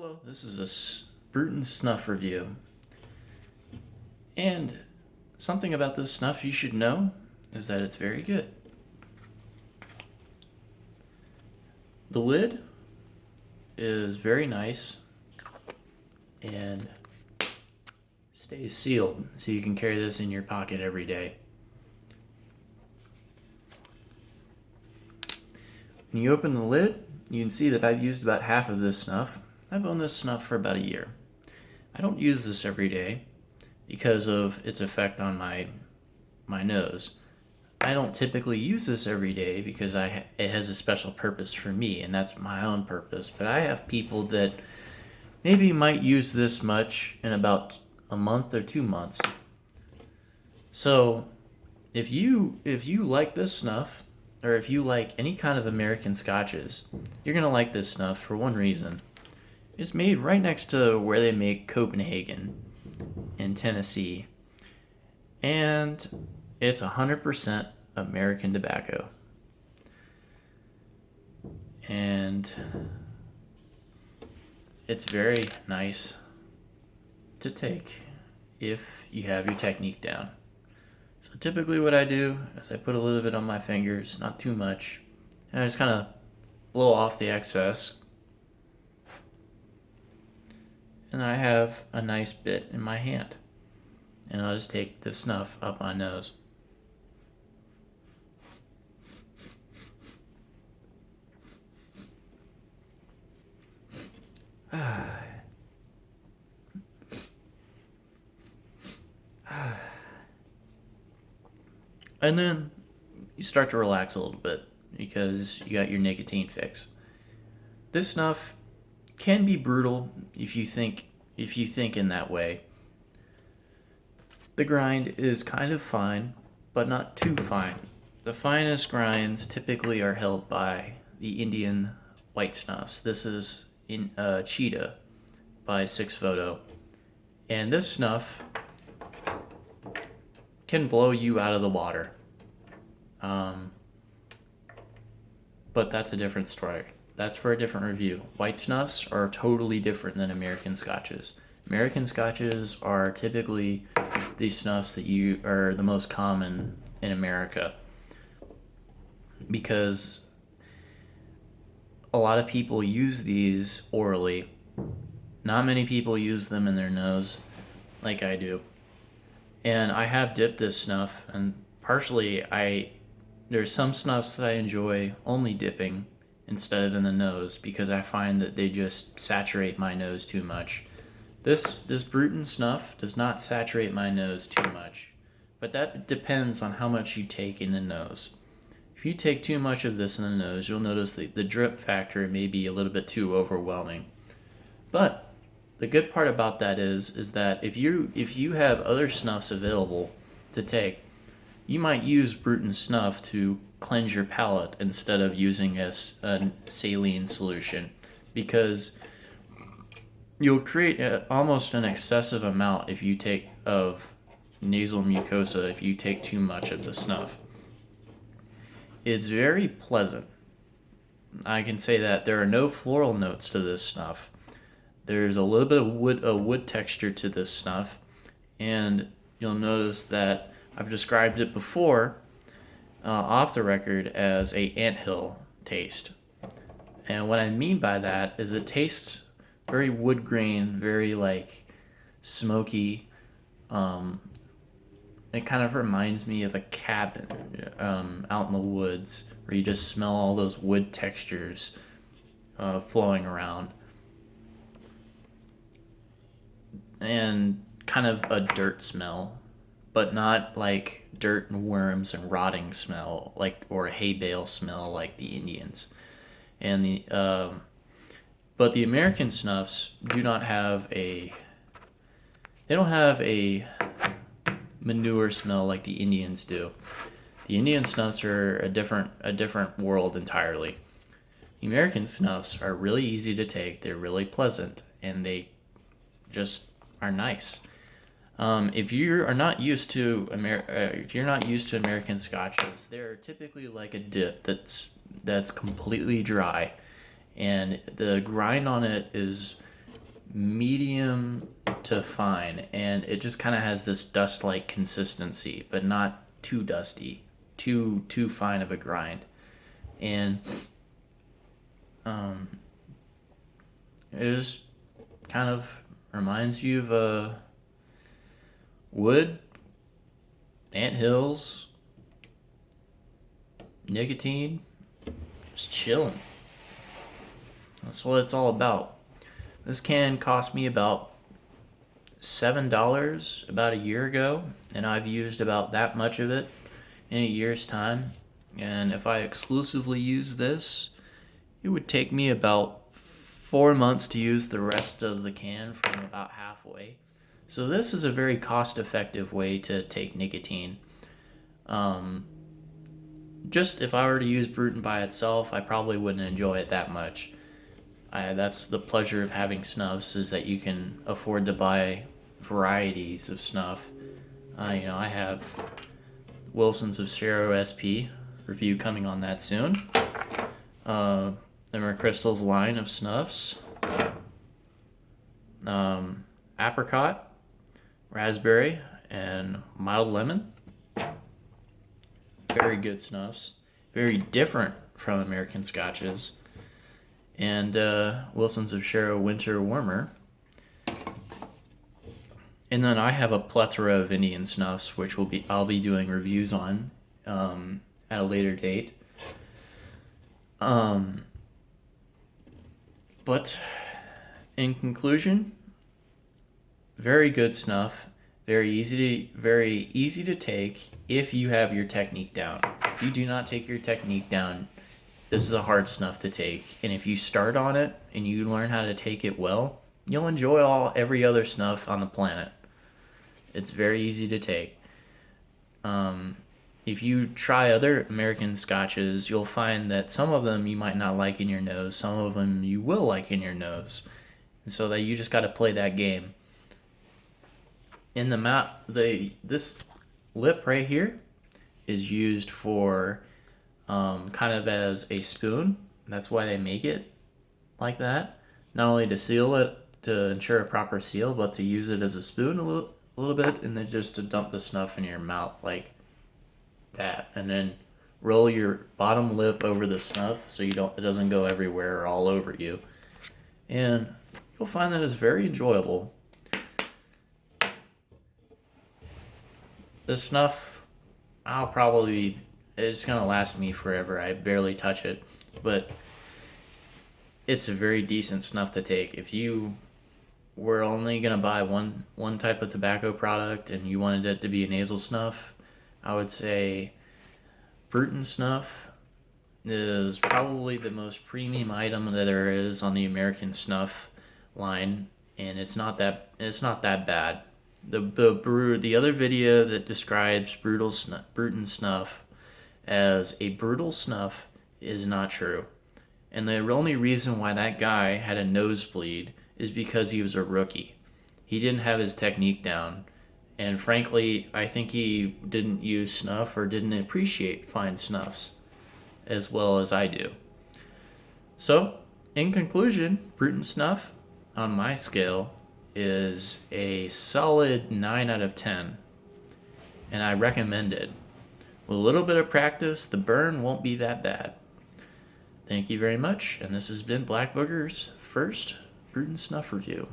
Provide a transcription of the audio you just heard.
Hello, this is a Bruton Snuff review. And something about this snuff you should know is that it's very good. The lid is very nice and stays sealed, so you can carry this in your pocket every day. When you open the lid, you can see that I've used about half of this snuff. I've owned this snuff for about a year. I don't use this every day because of its effect on my nose. I don't typically use this every day because it has a special purpose for me, and that's my own purpose. But I have people that maybe might use this much in about a month or 2 months. So if you like this snuff, or if you like any kind of American scotches, you're gonna like this snuff for one reason. It's made right next to where they make Copenhagen in Tennessee, and it's 100% American tobacco. And it's very nice to take if you have your technique down. So typically what I do is I put a little bit on my fingers, not too much, and I just kind of blow off the excess. And I have a nice bit in my hand. And I'll just take the snuff up my nose. And then you start to relax a little bit because you got your nicotine fix. This snuff can be brutal if you think in that way. The grind is kind of fine, but not too fine. The finest grinds typically are held by the Indian white snuffs. This is in Cheetah by 6 Photo. And this snuff can blow you out of the water. But that's a different story. That's for a different review. White snuffs are totally different than American scotches. American scotches are typically the snuffs that are the most common in America because a lot of people use these orally. Not many people use them in their nose like I do. And I have dipped this snuff, and partially there's some snuffs that I enjoy only dipping instead of in the nose because I find that they just saturate my nose too much. This Bruton snuff does not saturate my nose too much, but that depends on how much you take in the nose. If you take too much of this in the nose, you'll notice that the drip factor may be a little bit too overwhelming. But the good part about that is that if you have other snuffs available to take, you might use Bruton snuff to cleanse your palate instead of using a saline solution, because you'll create almost an excessive amount if you take of nasal mucosa if you take too much of the snuff. It's very pleasant. I can say that there are no floral notes to this snuff. There's a little bit of wood texture to this snuff, and you'll notice that I've described it before off the record as a anthill taste. And what I mean by that is it tastes very wood grain, very like smoky. It kind of reminds me of a cabin out in the woods where you just smell all those wood textures flowing around. And kind of a dirt smell, but not like dirt and worms and rotting smell, or a hay bale smell like the Indians. And but the American snuffs do not have they don't have a manure smell like the Indians do. The Indian snuffs are a different world entirely. The American snuffs are really easy to take. They're really pleasant, and they just are nice. If you are not used to American scotches, they're typically like a dip that's completely dry, and the grind on it is medium to fine, and it just kind of has this dust-like consistency, but not too dusty, too fine of a grind. And it just kind of reminds you of wood, ant hills, nicotine, just chilling. That's what it's all about. This can cost me about $7 about a year ago, and I've used about that much of it in a year's time. And if I exclusively use this, it would take me about 4 months to use the rest of the can from about halfway. So this is a very cost-effective way to take nicotine. Just if I were to use Bruton by itself, I probably wouldn't enjoy it that much. That's the pleasure of having snuffs, is that you can afford to buy varieties of snuff. I have Wilson's of Cero SP review coming on that soon. The McChrystal's line of snuffs. Apricot, raspberry, and mild lemon. Very good snuffs. Very different from American Scotches. And Wilson's of Cero Winter Warmer. And then I have a plethora of Indian snuffs, which I'll be doing reviews on at a later date. But in conclusion, very good snuff, very easy to take if you have your technique down. If you do not take your technique down, this is a hard snuff to take. And if you start on it and you learn how to take it well, you'll enjoy every other snuff on the planet. It's very easy to take. If you try other American Scotches, you'll find that some of them you might not like in your nose, some of them you will like in your nose. And so that you just got to play that game. In this lip right here is used for kind of as a spoon. That's why they make it like that. Not only to seal it, to ensure a proper seal, but to use it as a spoon a little bit, and then just to dump the snuff in your mouth like that, and then roll your bottom lip over the snuff so it doesn't go everywhere or all over you, and you'll find that it's very enjoyable. This snuff, it's gonna last me forever. I barely touch it, but it's a very decent snuff to take. If you were only gonna buy one type of tobacco product and you wanted it to be a nasal snuff, I would say Bruton snuff is probably the most premium item that there is on the American snuff line, and it's not that bad. The other video that describes Bruton snuff as a brutal snuff is not true. And the only reason why that guy had a nosebleed is because he was a rookie. He didn't have his technique down. And frankly, I think he didn't use snuff or didn't appreciate fine snuffs as well as I do. So, in conclusion, Bruton snuff, on my scale, is a solid 9 out of 10. And I recommend it. With a little bit of practice, the burn won't be that bad. Thank you very much, and this has been Black Booger's first Bruton Snuff review.